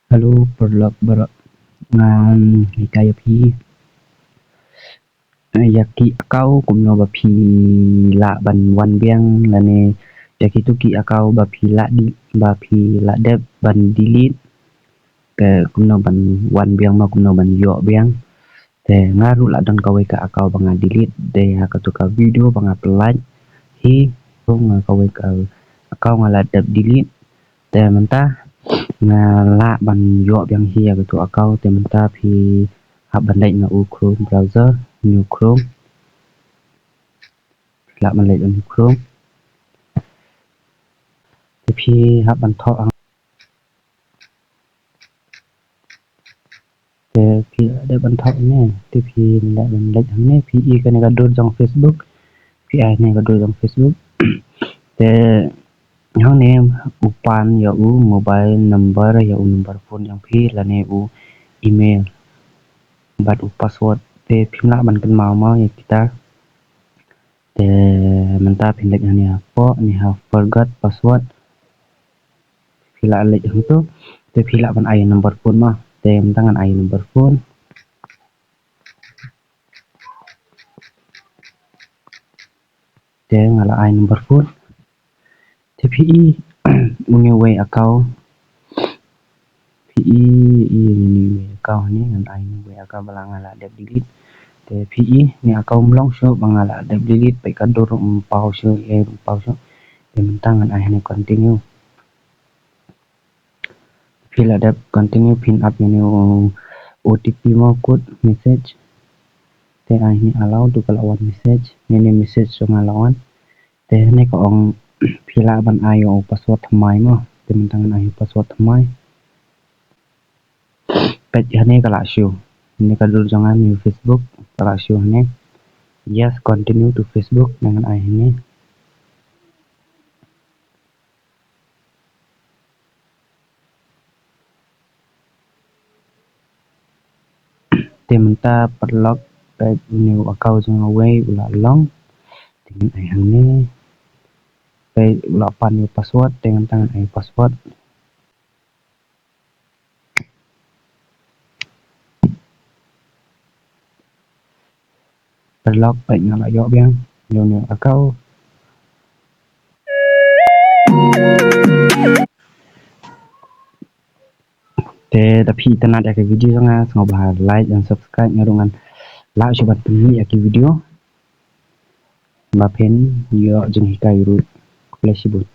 Halo, perlak berak ngan hikaya pi yaki akau kumno bapi la ban wan biang lane yaki tu ki akau bapi la dep ban delete ke kumno ban wan biang ma kumno ban yo biang te ngaru la dan kawe ka akau banga delete de hakatu ka video banga pelaj hi nga kawe ka akau ngala dep delete te mentah la ban yo biang hi hakatu akau te mentah pi hab bandai na u Chrome browser new Chrome la man lai on Chrome thì khi hấp bàn thọ thì khi để bàn thọ nè thì khi lại mình lấy thằng nè khi cái này có đôi trong Facebook khi ai này có đôi trong Facebook thì nhau nè upan ya u mobile number ya u number phone yang phi là nè u email bat u password thì phim lại bàn cần mau ya kita thì mình ta phim lệnh này po ni ha forgot password khi lại lệnh hang tu thì khi lại bàn ai number phone mà tem tangan ai number phone te ngala ai number phone TPE unyewe account PE unyewe account ni ngan ai unyewe account balangala dep delete te PE ni account long show bangala dep delete pe kador pau show te mentangan ai ni continue fila dep continue pin up ni OTP mau code message te ai ni allow tu kalawan message ni message so ngalawan te ni ko ong pila ban ayo password thamai mo te mentangan ayo password thamai page hane kala show ini kadul jangan new Facebook kala show hane yes continue to Facebook dengan ai ini tementa perlog page new account jang away ula long dengan ai hane page ula pan new password dengan tangan ai password perlog page ngala yo biang new account te tapi tanat ya ke video nga ngoba like dan subscribe ngarungan la coba tuni ya ke video ba pen yo jeng hikai ru flashibut